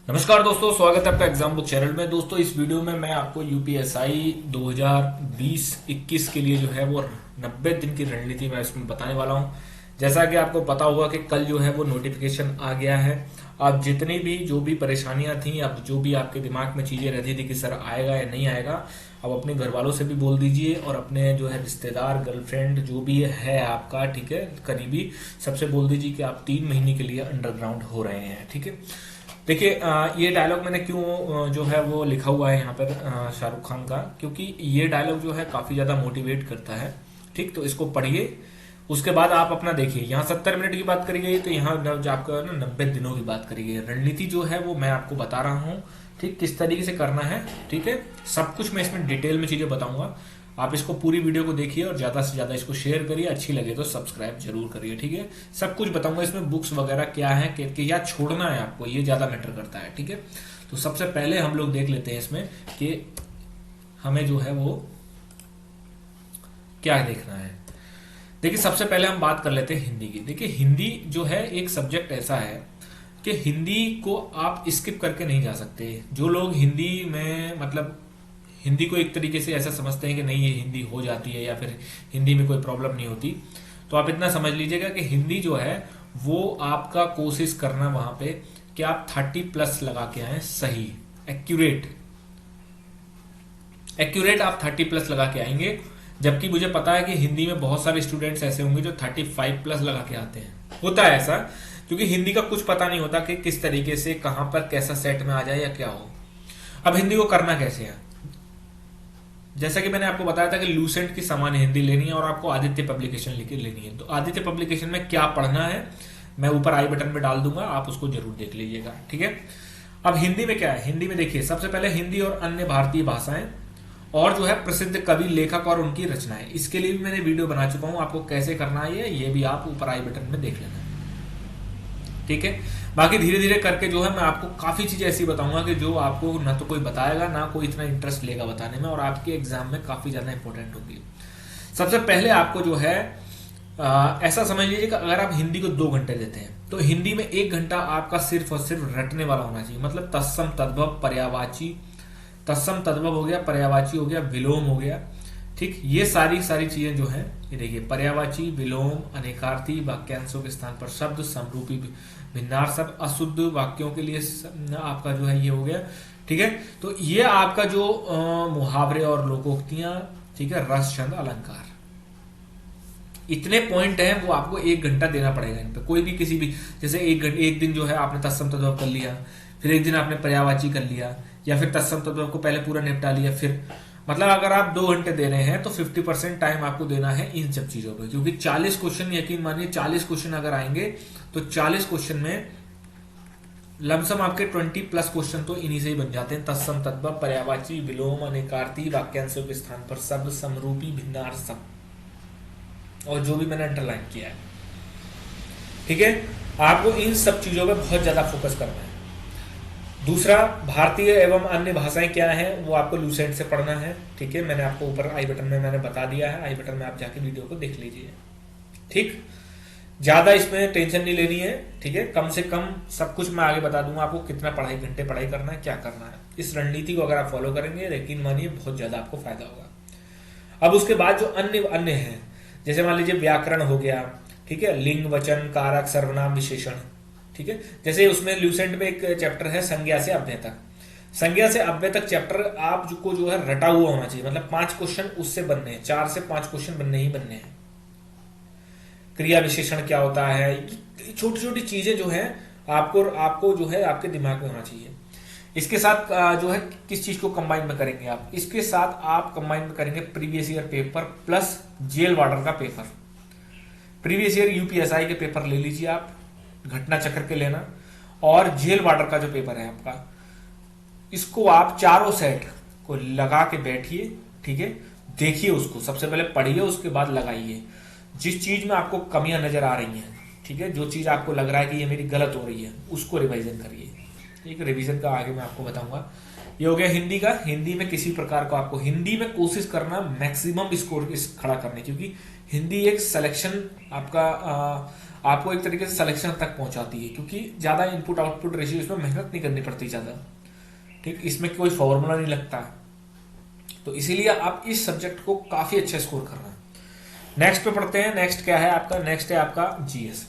नमस्कार दोस्तों, स्वागत है आपका एग्जाम बुक चैनल में। दोस्तों, इस वीडियो में मैं आपको यूपीएसआई 2020-21 के लिए जो है वो 90 दिन की रणनीति मैं इसमें बताने वाला हूं। जैसा कि आपको पता होगा कि कल जो है वो नोटिफिकेशन आ गया है। अब जितनी भी जो भी परेशानियां थी, अब जो भी आपके दिमाग में चीजें रहती थी कि सर आएगा या नहीं आएगा, अब अपने घर वालों से भी बोल दीजिए और अपने जो है रिश्तेदार, गर्लफ्रेंड जो भी है आपका, ठीक है, करीबी, सबसे बोल दीजिए कि आप 3 महीने के लिए अंडरग्राउंड हो रहे हैं। ठीक है, देखिए, ये डायलॉग मैंने क्यों जो है वो लिखा हुआ है यहाँ पर शाहरुख खान का, क्योंकि ये डायलॉग जो है काफी ज्यादा मोटिवेट करता है। ठीक, तो इसको पढ़िए, उसके बाद आप अपना देखिए। यहाँ 70 मिनट की बात करी गई, तो यहाँ जो आपका ना 90 दिनों की बात करी गई है। रणनीति जो है वो मैं आपको बता रहा हूँ, ठीक, किस तरीके से करना है। ठीक है, सब कुछ मैं इसमें डिटेल में चीजें बताऊंगा। आप इसको पूरी वीडियो को देखिए और ज्यादा से ज्यादा इसको शेयर करिए, अच्छी लगे तो सब्सक्राइब जरूर करिए। ठीक है, सब कुछ बताऊंगा इसमें, बुक्स वगैरह क्या है कि या छोड़ना है आपको, ये ज्यादा मैटर करता है। ठीक है, तो सबसे पहले हम लोग देख लेते हैं इसमें कि हमें जो है वो क्या देखना है। देखिए, सबसे पहले हम बात कर लेते हैं हिंदी की। देखिए, हिंदी जो है एक सब्जेक्ट ऐसा है कि हिंदी को आप स्किप करके नहीं जा सकते। जो लोग हिंदी में मतलब हिंदी को एक तरीके से ऐसा समझते हैं कि नहीं, ये हिंदी हो जाती है या फिर हिंदी में कोई प्रॉब्लम नहीं होती, तो आप इतना समझ लीजिएगा कि हिंदी जो है वो आपका कोशिश करना वहां पे कि आप 30+ लगा के आए, सही, एक्यूरेट। एक्यूरेट आप 30+ लगा के आएंगे। जबकि मुझे पता है कि हिंदी में बहुत सारे स्टूडेंट्स ऐसे होंगे जो 35+ लगा के आते हैं। होता है ऐसा, क्योंकि हिंदी का कुछ पता नहीं होता कि किस तरीके से कहां पर कैसा सेट में आ जाए या क्या हो। अब हिंदी को करना कैसे है, जैसा कि मैंने आपको बताया था कि लूसेंट की सामान्य हिंदी लेनी है और आपको आदित्य पब्लिकेशन लेके लेनी है। तो आदित्य पब्लिकेशन में क्या पढ़ना है मैं ऊपर आई बटन में डाल दूंगा, आप उसको जरूर देख लीजिएगा। ठीक है, अब हिंदी में क्या है। हिंदी में देखिए, सबसे पहले हिंदी और अन्य भारतीय भाषाएं और जो है प्रसिद्ध कवि, लेखक और उनकी रचनाएं। इसके लिए भी मैंने वीडियो बना चुका हूं, आपको कैसे करना है ये भी आप ऊपर आई बटन में देख लेना। ठीक है, बाकी धीरे धीरे करके जो है मैं आपको काफी चीजें ऐसी बताऊंगा कि जो आपको ना तो कोई बताएगा, ना कोई इतना इंटरेस्ट लेगा बताने में, और आपके एग्जाम में काफी ज्यादा इंपॉर्टेंट होगी। सबसे पहले आपको जो है ऐसा समझ लीजिए कि अगर आप हिंदी को 2 घंटे देते हैं तो हिंदी में 1 घंटा आपका सिर्फ और सिर्फ रटने वाला होना चाहिए। मतलब तत्सम, तद्भव, पर्यायवाची, तत्सम तद्भव हो गया, पर्यायवाची हो गया, विलोम हो गया। ठीक, ये सारी सारी चीजें जो है, ये देखिए, पर्यायवाची, विलोम, अनेकार्थी, वाक्यांशों के स्थान पर शब्द, समरूपी, भिन्नार शब्द, अशुद्ध वाक्यों के लिए आपका जो है ये हो गया। ठीक है, तो ये आपका जो मुहावरे और लोकोक्तियां, ठीक है, रस, छंद, अलंकार, इतने पॉइंट हैं, वो आपको 1 घंटा देना पड़ेगा इन पे। कोई भी किसी भी, जैसे एक दिन जो है आपने तत्सम तद्भव कर लिया, फिर एक दिन आपने पर्यायवाची कर लिया, या फिर तत्सम तद्भव को पहले पूरा निपटा लिया, फिर मतलब अगर आप 2 घंटे दे रहे हैं तो 50% टाइम आपको देना है इन सब चीजों पे। क्योंकि 40 क्वेश्चन, यकीन मानिए 40 क्वेश्चन अगर आएंगे तो 40 क्वेश्चन में लमसम आपके 20+ क्वेश्चन तो इन्हीं से ही बन जाते हैं। तत्सम, तद्भव, पर्यायवाची, विलोम, अनेकार्थी, वाक्यांशों के स्थान पर शब्द, समरूपी, भिन्नार शब्द, और जो भी मैंने अंडरलाइन किया है। ठीक है, आपको इन सब चीजों पे बहुत ज्यादा फोकस करना है। दूसरा, भारतीय एवं अन्य भाषाएं क्या हैं वो आपको लूसेंट से पढ़ना है। ठीक है, मैंने आपको ऊपर आई बटन में मैंने बता दिया है, आई बटन में आप जाके वीडियो को देख लीजिए। ठीक, ज्यादा इसमें टेंशन नहीं लेनी है। ठीक है, कम से कम सब कुछ मैं आगे बता दूंगा आपको, कितना घंटे पढ़ाई करना है, क्या करना है। इस रणनीति को अगर आप फॉलो करेंगे, यकीन मानिए बहुत ज्यादा आपको फायदा होगा। अब उसके बाद जो अन्य अन्य है, जैसे मान लीजिए व्याकरण हो गया, ठीक है, लिंग, वचन, कारक, सर्वनाम, विशेषण। ठीक है, जैसे उसमें ल्यूसेंट में एक चैप्टर है संज्ञा से अव्यय तक। संज्ञा से अव्यय तक चैप्टर आपको जो है रटा हुआ होना चाहिए। मतलब 5 क्वेश्चन उससे बनने हैं, 4 से 5 क्वेश्चन बनने ही बनने हैं। क्रिया विशेषण क्या होता है, छोटी छोटी चीजें जो है आपको जो है आपके दिमाग में होना चाहिए। इसके साथ जो है किस चीज को कंबाइन में करेंगे आप, इसके साथ आप कंबाइन में करेंगे previous year paper plus jail warder का पेपर। प्रीवियस ईयर यूपीएसआई के पेपर ले लीजिए आप, घटना चक्र के लेना, और जेल वार्डर का जो पेपर है आपका, इसको आप चारों सेट को लगा के बैठिए। ठीक है, देखिए उसको, सबसे पहले पढ़िए, उसके बाद लगाइए। जिस चीज में आपको कमियां नजर आ रही हैं, ठीक है, जो चीज आपको लग रहा है कि ये मेरी गलत हो रही है, उसको रिवाइजन करिए। ठीक है, रिवीजन का आगे मैं आपको बताऊंगा। ये हो गया हिंदी का। हिंदी में किसी प्रकार को आपको हिंदी में कोशिश करना मैक्सिमम स्कोर खड़ा करने, क्योंकि हिंदी एक सिलेक्शन आपका आपको एक तरीके से सिलेक्शन तक पहुंचाती है, क्योंकि ज्यादा इनपुट आउटपुट रेशियो इसमें मेहनत नहीं करनी पड़ती ज्यादा, ठीक, इसमें कोई फॉर्मूला नहीं लगता, तो इसीलिए आप इस सब्जेक्ट को काफी अच्छा स्कोर कर रहे हैं। नेक्स्ट पे पढ़ते हैं। नेक्स्ट क्या है आपका? नेक्स्ट है आपका जीएस।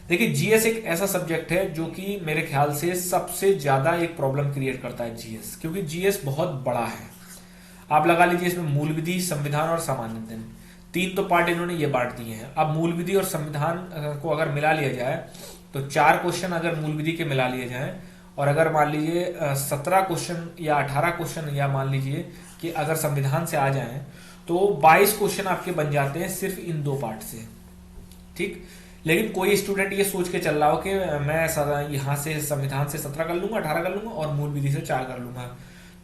देखिए जीएस एक ऐसा सब्जेक्ट है जो कि मेरे ख्याल से सबसे ज्यादा एक प्रॉब्लम क्रिएट करता है जीएस, क्योंकि जीएस बहुत बड़ा है। आप लगा लीजिए इसमें मूल विधि, संविधान और सामान्य अध्ययन, तीन तो पार्ट इन्होंने ये बांट दिए हैं। अब मूल विधि और संविधान को अगर मिला लिया जाए तो 4 क्वेश्चन अगर मूल विधि के मिला लिए जाए, और अगर मान लीजिए 17 क्वेश्चन या 18 क्वेश्चन या मान लीजिए कि अगर संविधान से आ जाए तो 22 क्वेश्चन आपके बन जाते हैं सिर्फ इन 2 पार्ट से, ठीक। लेकिन कोई स्टूडेंट ये सोच के चल रहा हो कि मैं यहाँ से संविधान से 17 कर लूंगा, 18 कर लूंगा और मूल विधि से 4 कर लूंगा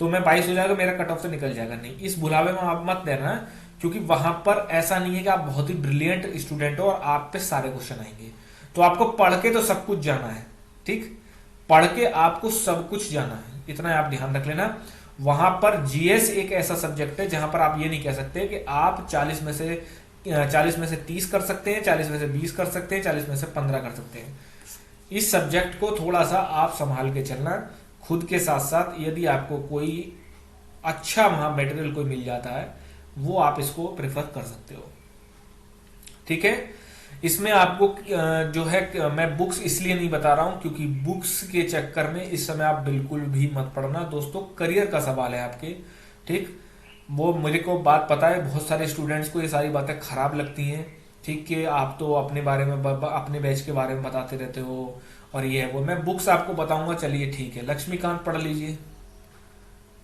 तो मैं 22 हो जाएगा, मेरा कट ऑफ से निकल जाएगा। नहीं, इस भुलावे में आप मत देना, क्योंकि वहां पर ऐसा नहीं है कि आप बहुत ही ब्रिलियंट स्टूडेंट हो और आप पे सारे क्वेश्चन आएंगे। तो आपको पढ़ के तो सब कुछ जाना है, ठीक, पढ़ के आपको सब कुछ जाना है, इतना आप ध्यान रख लेना। वहां पर जीएस एक ऐसा सब्जेक्ट है जहां पर आप ये नहीं कह सकते कि आप 40 में से 30 कर सकते हैं, 40 में से 20 कर सकते हैं, 40 में से 15 कर सकते हैं। इस सब्जेक्ट को थोड़ा सा आप संभाल के चलना खुद के साथ साथ। यदि आपको कोई अच्छा वहां मटेरियल कोई मिल जाता है वो आप इसको प्रेफर कर सकते हो, ठीक है। इसमें आपको जो है मैं बुक्स इसलिए नहीं बता रहा हूं क्योंकि बुक्स के चक्कर में इस समय आप बिल्कुल भी मत पढ़ना दोस्तों, करियर का सवाल है आपके, ठीक। वो मेरे को बात पता है, बहुत सारे स्टूडेंट्स को ये सारी बातें खराब लगती हैं, ठीक, कि आप तो अपने बारे में अपने बैच के बारे में बताते रहते हो और ये है वो। मैं बुक्स आपको बताऊंगा, चलिए ठीक है। लक्ष्मीकांत पढ़ लीजिए,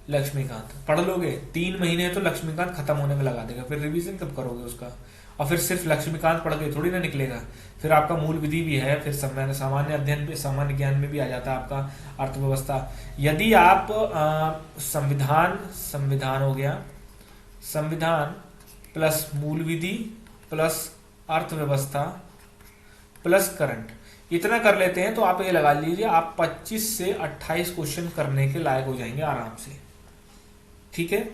लक्ष्मीकांत पढ़ लोगे 3 महीने तो लक्ष्मीकांत खत्म होने में लगा देगा, फिर रिवीजन कब करोगे उसका? और फिर सिर्फ लक्ष्मीकांत पढ़ के थोड़ी ना निकलेगा, फिर आपका मूल विधि भी है, फिर सामान्य अध्ययन भी, सामान्य ज्ञान में भी आ जाता है आपका अर्थव्यवस्था। यदि आप संविधान हो गया, संविधान प्लस मूल विधि प्लस अर्थव्यवस्था प्लस करंट, इतना कर लेते हैं तो आप ये लगा लीजिए आप 25 से 28 क्वेश्चन करने के लायक हो जाएंगे आराम से, ठीक है।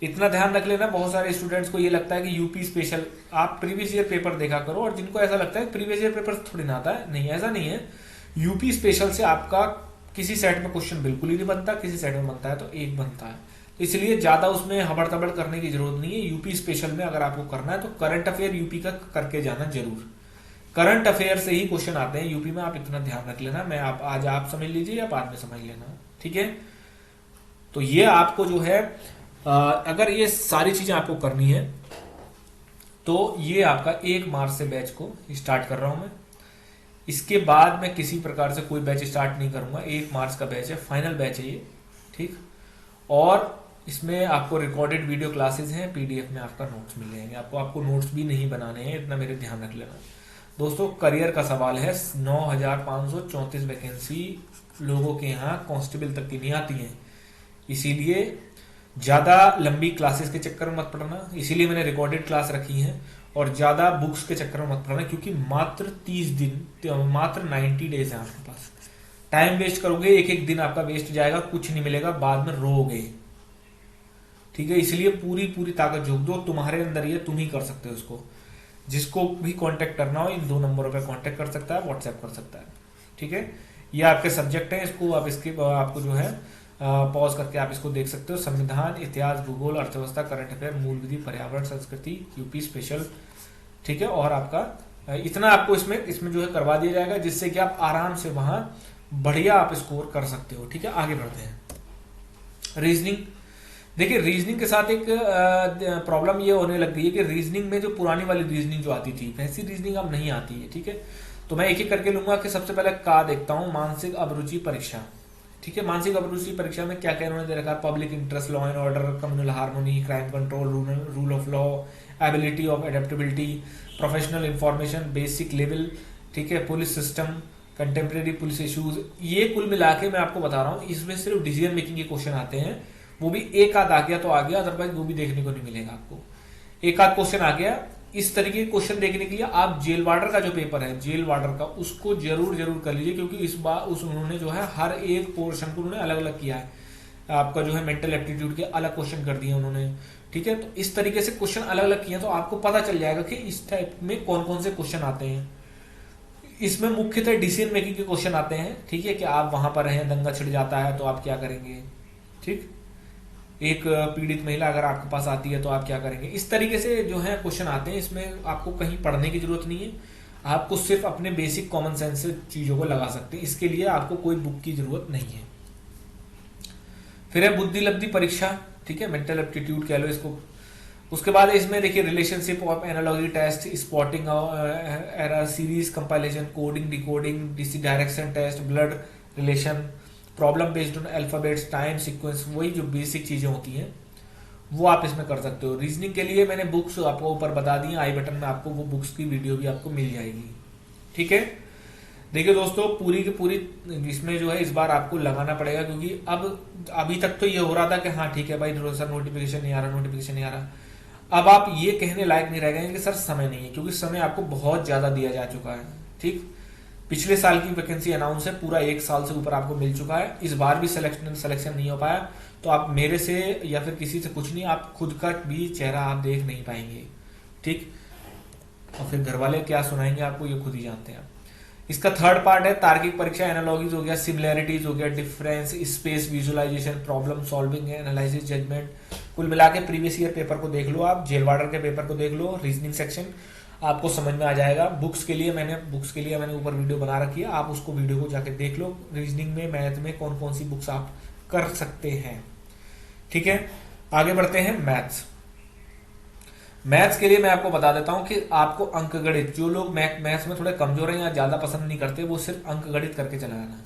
इतना ध्यान रख लेना। बहुत सारे स्टूडेंट्स को ये लगता है कि यूपी स्पेशल, आप प्रीवियस ईयर पेपर देखा करो, और जिनको ऐसा लगता है प्रीवियस ईयर पेपर थोड़ी ना आता है, नहीं, ऐसा नहीं है। यूपी स्पेशल से आपका किसी सेट में क्वेश्चन बिल्कुल ही नहीं बनता, किसी सेट में बनता है तो एक बनता है, तो इसलिए ज्यादा उसमें हबड़ तबड़ करने की जरूरत नहीं है। यूपी स्पेशल में अगर आपको करना है तो करंट अफेयर यूपी का करके जाना जरूर, करंट अफेयर से ही क्वेश्चन आते हैं यूपी में, आप इतना ध्यान रख लेना। मैं आज आप समझ लीजिए या बाद में समझ लेना, ठीक है। तो ये आपको जो है अगर ये सारी चीजें आपको करनी है तो ये आपका 1 मार्च से बैच को स्टार्ट कर रहा हूं मैं। इसके बाद मैं किसी प्रकार से कोई बैच स्टार्ट नहीं करूंगा। 1 मार्च का बैच है, फाइनल बैच है ये, ठीक। और इसमें आपको रिकॉर्डेड वीडियो क्लासेस हैं, पीडीएफ में आपका नोट्स मिल जाएंगे। आपको नोट्स भी नहीं बनाने हैं, इतना मेरे ध्यान रख लेना दोस्तों। करियर का सवाल है, 9534 वैकेंसी लोगों के यहाँ कांस्टेबल तक की नहीं आती है, इसीलिए ज्यादा लंबी क्लासेस के चक्कर में मत पड़ना, इसीलिए मैंने रिकॉर्डेड क्लास रखी है। और ज्यादा बुक्स के चक्कर में मत पड़ना, क्योंकि मात्र 30 दिन, मात्र 90 डेज है आपके पास। टाइम वेस्ट करोगे, एक दिन आपका वेस्ट जाएगा, कुछ नहीं मिलेगा, बाद में रोगे, ठीक है। इसलिए पूरी ताकत झोंक दो, तुम्हारे अंदर ये, तुम ही कर सकते हो इसको। जिसको भी कांटेक्ट करना हो इन 2 नंबरों पे कांटेक्ट कर सकता है, व्हाट्सएप कर सकता है, ठीक है। ये आपके सब्जेक्ट है, इसको आप आपको जो है पॉज करके आप इसको देख सकते हो। संविधान, इतिहास, भूगोल, अर्थव्यवस्था, करंट अफेयर, मूल विधि, पर्यावरण, संस्कृति, यूपी स्पेशल, ठीक है। और आपका इतना आपको इसमें जो है करवा दिया जाएगा, जिससे कि आप आराम से वहां बढ़िया आप स्कोर कर सकते हो, ठीक है। आगे बढ़ते हैं। रीजनिंग, देखिए रीजनिंग के साथ एक प्रॉब्लम ये होने लग गई है कि रीजनिंग में जो पुरानी वाली रीजनिंग जो आती थी वैसी रीजनिंग अब नहीं आती है, ठीक है। तो मैं एक करके लूंगा कि सबसे पहले का देखता हूं, मानसिक अभिरुचि परीक्षा, ठीक है। मानसिक अभिरुचि परीक्षा में क्या क्या उन्होंने दे रखा? Public interest, law and order, communal harmony, crime control, rule of law, ability of adaptability, professional information, basic level, ठीक है, police system, contemporary police issues. ये कुल मिला के मैं आपको बता रहा हूँ, इसमें सिर्फ डिसीजन मेकिंग के क्वेश्चन आते हैं, वो भी एक आध आ गया तो आ गया, अदरवाइज वो भी देखने को नहीं मिलेगा आपको। एक आध क्वेश्चन आ गया, इस तरीके के क्वेश्चन देखने के लिए आप जेल वार्डर का जो पेपर है, जेल वार्डर का, उसको जरूर कर लीजिए, क्योंकि इस बार उन्होंने जो है हर एक पोर्शन को उन्होंने अलग अलग किया है। आपका जो है मेंटल एप्टीट्यूड के अलग क्वेश्चन कर दिए उन्होंने, ठीक है। तो इस तरीके से क्वेश्चन अलग अलग किए तो आपको पता चल जाएगा कि इस टाइप में कौन कौन से क्वेश्चन आते हैं। इसमें मुख्यतः डिसीजन मेकिंग के क्वेश्चन आते हैं, ठीक है, कि आप वहां पर हैं, दंगा छिड़ जाता है तो आप क्या करेंगे, ठीक, एक पीड़ित महिला अगर आपके पास आती है तो आप क्या करेंगे, इस तरीके से जो है क्वेश्चन आते हैं। इसमें आपको कहीं पढ़ने की जरूरत नहीं है, आपको सिर्फ अपने बेसिक कॉमन सेंस से चीजों को लगा सकते हैं, इसके लिए आपको कोई बुक की जरूरत नहीं है। फिर है बुद्धि लब्धि परीक्षा, ठीक है, मेंटल एप्टीट्यूड कह लो इसको। उसके बाद इसमें देखिए relationship of analogy test, spotting error, series compilation, coding decoding, direction test, blood relation, problem based on alphabets, time sequence, वही जो बेसिक चीजें होती हैं वो आप इसमें कर सकते हो। रीजनिंग के लिए मैंने बुक्स आपको ऊपर बता दी, आई बटन में आपको वो बुक्स की वीडियो भी आपको मिल जाएगी, ठीक है। देखिए दोस्तों, पूरी की पूरी इसमें जो है इस बार आपको लगाना पड़ेगा, क्योंकि अब अभी तक तो ये हो रहा था कि हाँ ठीक है भाई सर नोटिफिकेशन नहीं आ रहा, नोटिफिकेशन नहीं आ रहा। अब आप ये कहने लायक नहीं रह गए कि सर समय नहीं है, क्योंकि समय आपको बहुत ज्यादा दिया जा चुका है, ठीक। पिछले साल की वैकेंसी अनाउंस है, पूरा 1 साल से ऊपर आपको मिल चुका है, इस बार भी सिलेक्शन नहीं हो पाया, तो आप मेरे से या फिर किसी से कुछ नहीं, आप खुद का भी चेहरा आप देख नहीं पाएंगे, ठीक। और फिर घर वाले क्या सुनाएंगे आपको, ये खुद ही जानते हैं। इसका थर्ड पार्ट है तार्किक परीक्षा, एनालॉजीज हो गया, सिमिलैरिटीज हो गया, difference, space visualisation, problem solving, analysis, judgement. कुल मिला के प्रीवियस ईयर पेपर को देख लो, आप जेल वार्डर के पेपर को देख लो, रीजनिंग सेक्शन आपको समझ में आ जाएगा। बुक्स के लिए मैंने ऊपर वीडियो बना रखी है, आप उसको वीडियो को जाके देख लो। रीजनिंग में, मैथ में कौन कौन सी बुक्स आप कर सकते हैं, ठीक है। आगे बढ़ते हैं मैथ्स। मैथ्स के लिए मैं आपको बता देता हूं कि आपको अंकगणित, जो लोग मैथ्स में थोड़े कमजोर हैं या ज्यादा पसंद नहीं करते, वो सिर्फ अंकगणित करके चले जाना,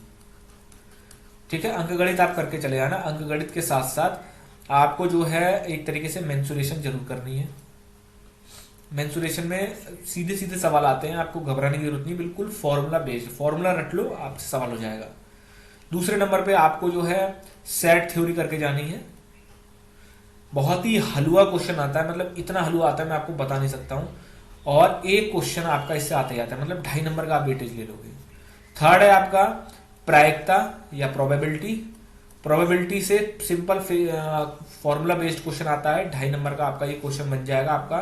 ठीक है। अंकगणित आप करके चले जाना। अंकगणित के साथ साथ आपको जो है एक तरीके से मेंसुरेशन जरूर करनी है। मेंसुरेशन में सीधे सीधे सवाल आते हैं, आपको घबराने की जरूरत नहीं, बिल्कुल फॉर्मूला बेस्ड, फॉर्मूला रट लो, आपसे सवाल हो जाएगा। दूसरे नंबर पे आपको जो है सेट थ्योरी करके जानी है। बहुत ही हलवा क्वेश्चन आता है, मतलब इतना हलवा आता है मैं आपको बता नहीं सकता हूं, और एक क्वेश्चन आपका इससे आते जाता है, मतलब 2.5 नंबर का आप वेटेज ले लोगे। थर्ड है आपका प्रायिकता या प्रोबेबिलिटी। प्रोबेबिलिटी से सिंपल फॉर्मूला बेस्ड क्वेश्चन आता है, 2.5 नंबर का आपका ये क्वेश्चन बन जाएगा। आपका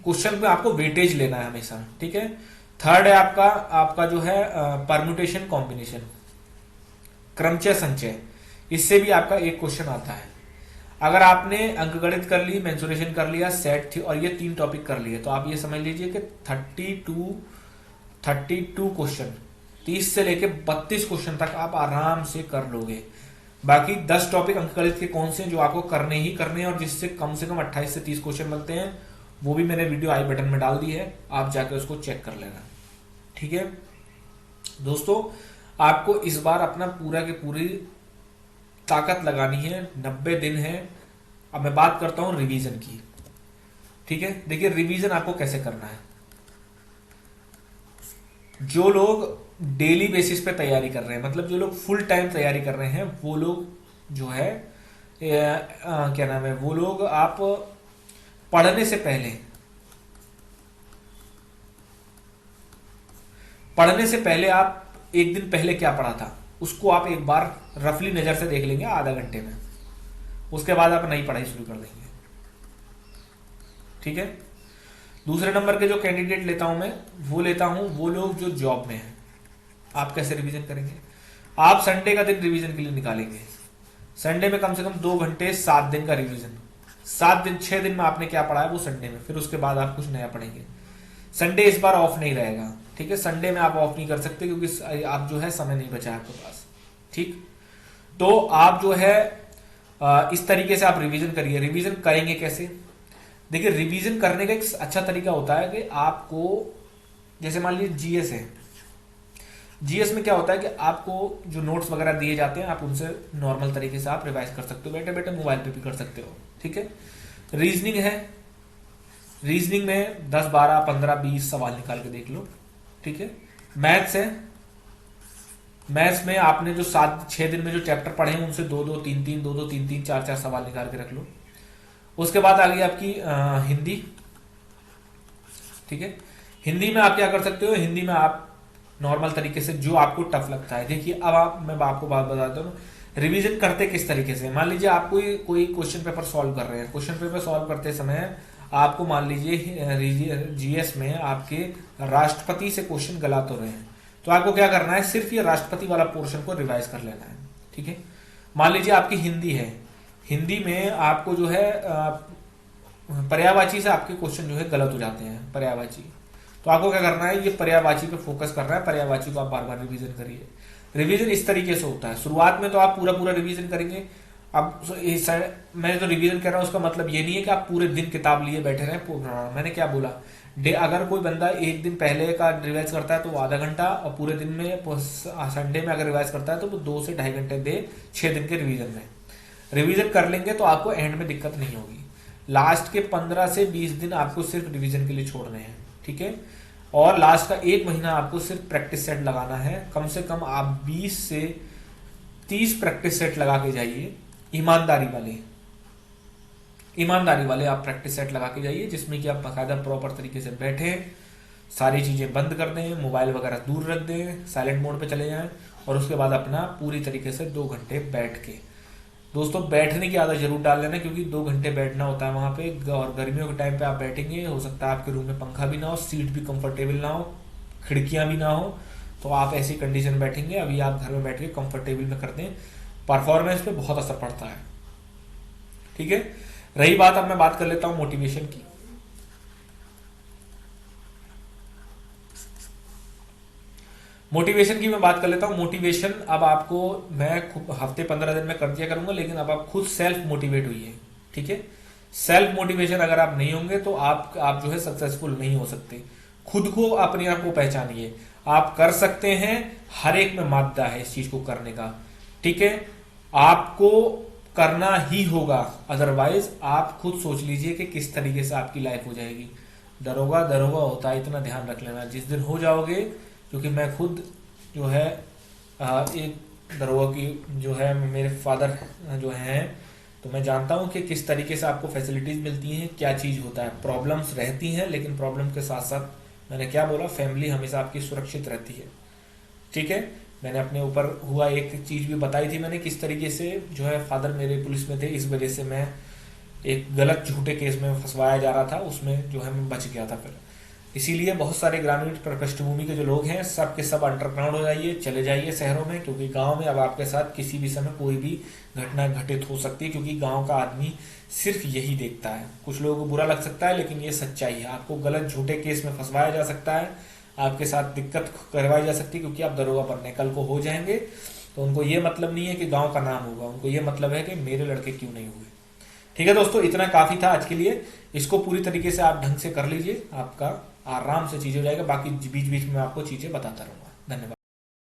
क्वेश्चन में आपको वेटेज लेना है हमेशा, ठीक है। थर्ड है आपका जो है परम्यूटेशन कॉम्बिनेशन, क्रमचय संचय, इससे भी आपका एक क्वेश्चन आता है। अगर आपने अंकगणित कर ली, मेंसुरेशन कर लिया, सेट थी और ये 3 टॉपिक कर लिए, तो आप ये समझ लीजिए कि 32 क्वेश्चन, 30 से लेके 32 क्वेश्चन तक आप आराम से कर लोगे। बाकी 10 टॉपिक अंकगणित के कौन से जो आपको करने ही करने हैं और जिससे कम से कम 28 से 30 क्वेश्चन बनते हैं, वो भी मैंने वीडियो आई बटन में डाल दी है, आप जाकर उसको चेक कर लेना, ठीक है दोस्तों। आपको इस बार अपना पूरा की पूरी ताकत लगानी है, 90 दिन है। अब मैं बात करता हूं रिवीजन की, ठीक है। देखिए रिवीजन आपको कैसे करना है। जो लोग डेली बेसिस पे तैयारी कर रहे हैं, मतलब जो लोग फुल टाइम तैयारी कर रहे हैं, वो लोग जो है क्या नाम है, वो लोग आप पढ़ने से पहले आप एक दिन पहले क्या पढ़ा था उसको आप एक बार रफली नजर से देख लेंगे आधा घंटे में, उसके बाद आप नई पढ़ाई शुरू कर देंगे, ठीक है। दूसरे नंबर के जो कैंडिडेट लेता हूं मैं, वो लेता हूं वो लोग जो जॉब में हैं। आप कैसे रिवीजन करेंगे, आप संडे का दिन रिवीजन के लिए निकालेंगे। संडे में कम से कम 2 घंटे, 7 दिन का रिवीजन, 7 दिन 6 दिन में आपने क्या पढ़ा है वो संडे में, फिर उसके बाद आप कुछ नया पढ़ेंगे। संडे इस बार ऑफ नहीं रहेगा, ठीक है। संडे में आप ऑफ नहीं कर सकते क्योंकि आप जो है समय नहीं बचा आपके पास, ठीक। तो आप जो है इस तरीके से आप रिवीजन करिए। रिवीजन करेंगे कैसे, देखिए रिवीजन करने का एक अच्छा तरीका होता है कि आपको, जैसे मान लीजिए जीएस है, जीएस में क्या होता है कि आपको जो नोट्स वगैरह दिए जाते हैं, आप उनसे नॉर्मल तरीके से आप रिवाइज कर सकते हो, बैठे बैठे मोबाइल पे भी कर सकते हो, ठीक है। रीजनिंग है, रीजनिंग में 10, 12, 15, 20 सवाल निकाल के देख लो, ठीक है। मैथ्स है, मैथ्स में आपने जो 6 दिन में जो चैप्टर पढ़े हैं उनसे 2-2, 3-3, 2-2, 3-3, 4-4 सवाल निकाल के रख लो। उसके बाद आ गई आपकी हिंदी, ठीक है। हिंदी में आप क्या कर सकते हो, हिंदी में आप नॉर्मल तरीके से जो आपको टफ लगता है, देखिए अब मैं आपको बात बताता हूँ रिवीजन करते किस तरीके से। मान लीजिए आप कोई क्वेश्चन पेपर सॉल्व कर रहे हैं, क्वेश्चन पेपर सॉल्व करते समय आपको मान लीजिए जीएस में आपके राष्ट्रपति से क्वेश्चन गलत हो रहे हैं, तो आपको क्या करना है, सिर्फ ये राष्ट्रपति वाला पोर्शन को रिवाइज कर लेना है। ठीक है, मान लीजिए आपकी हिंदी है, हिंदी में आपको जो है पर्यायवाची से आपके क्वेश्चन जो है गलत हो जाते हैं, पर्यायवाची। तो आपको क्या करना है, ये पर्यायवाची पे फोकस करना है, पर्यायवाची को आप बार बार रिवीजन करिए। रिवीजन इस तरीके से होता है, शुरुआत में तो आप पूरा पूरा रिवीजन करेंगे। अब मैं जो रिवीजन कर रहा हूँ उसका मतलब ये नहीं है कि आप पूरे दिन किताब लिए बैठे रहें। मैंने क्या बोला, अगर कोई बंदा एक दिन पहले का रिवाइज करता है तो वो आधा घंटा, और पूरे दिन में संडे में अगर रिवाइज करता है तो वो 2 से 2.5 घंटे दे 6 दिन के रिवीजन में। रिवीजन कर लेंगे तो आपको एंड में दिक्कत नहीं होगी। लास्ट के 15 से 20 दिन आपको सिर्फ रिवीजन के लिए छोड़ने हैं। ठीक है, और लास्ट का 1 महीना आपको सिर्फ प्रैक्टिस सेट लगाना है। कम से कम आप 20 से 30 प्रैक्टिस सेट लगा के जाइए, ईमानदारी वाले आप प्रैक्टिस सेट लगा के जाइए, जिसमें कि आप बाकायदा प्रॉपर तरीके से बैठे, सारी चीजें बंद कर दें, मोबाइल वगैरह दूर रख दें, साइलेंट मोड पे चले जाएं, और उसके बाद अपना पूरी तरीके से 2 घंटे बैठ के, दोस्तों बैठने की आदत जरूर डाल लेना, क्योंकि 2 घंटे बैठना होता है वहां पे, और गर्मियों के टाइम पे आप बैठेंगे, हो सकता है आपके रूम में पंखा भी ना हो, सीट भी कंफर्टेबल ना हो, खिड़कियां भी ना हो, तो आप ऐसी कंडीशन बैठेंगे। अभी आप घर में बैठ के कंफर्टेबल में कर दें, परफॉर्मेंस पे बहुत असर पड़ता है। ठीक है, रही बात, अब मैं बात कर लेता हूं मोटिवेशन की। मोटिवेशन की मैं बात कर लेता हूं। मोटिवेशन अब आपको मैं हफ्ते 15 दिन में कर दिया करूंगा, लेकिन अब आप खुद सेल्फ मोटिवेट हुई है। ठीक है, सेल्फ मोटिवेशन अगर आप नहीं होंगे तो आप जो है सक्सेसफुल नहीं हो सकते। खुद को, अपने आप को पहचानिए, आप कर सकते हैं, हर एक में मादा है इस चीज को करने का। ठीक है, आपको करना ही होगा, अदरवाइज आप खुद सोच लीजिए कि किस तरीके से आपकी लाइफ हो जाएगी। दरोगा होता है, इतना ध्यान रख लेना, जिस दिन हो जाओगे, क्योंकि मैं खुद जो है एक दरोगा की जो है, मेरे फादर जो हैं, तो मैं जानता हूं कि किस तरीके से आपको फैसिलिटीज मिलती हैं, क्या चीज होता है। प्रॉब्लम्स रहती हैं, लेकिन प्रॉब्लम के साथ साथ मैंने क्या बोला, फैमिली हमेशा आपकी सुरक्षित रहती है। ठीक है, मैंने अपने ऊपर हुआ एक चीज भी बताई थी मैंने, किस तरीके से जो है फादर मेरे पुलिस में थे, इस वजह से मैं एक गलत झूठे केस में फंसवाया जा रहा था, उसमें जो है मैं बच गया था फिर। इसीलिए बहुत सारे ग्रामीण पृष्ठभूमि के जो लोग हैं, सब के सब अंडरग्राउंड हो जाइए, चले जाइए शहरों में, क्योंकि गांव में अब आपके साथ किसी भी समय कोई भी घटना घटित हो सकती है, क्योंकि गांव का आदमी सिर्फ यही देखता है। कुछ लोगों को बुरा लग सकता है, लेकिन ये सच्चाई है। आपको गलत झूठे केस में फंसवाया जा सकता है, आपके साथ दिक्कत करवाई जा सकती है, क्योंकि आप दरोगा बनने कल को हो जाएंगे, तो उनको ये मतलब नहीं है कि गांव का नाम होगा, उनको ये मतलब है कि मेरे लड़के क्यों नहीं हुए। ठीक है दोस्तों, इतना काफी था आज के लिए। इसको पूरी तरीके से आप ढंग से कर लीजिए, आपका आराम से चीजें हो जाएगा। बाकी बीच बीच में आपको चीजें बताता रहूंगा। धन्यवाद।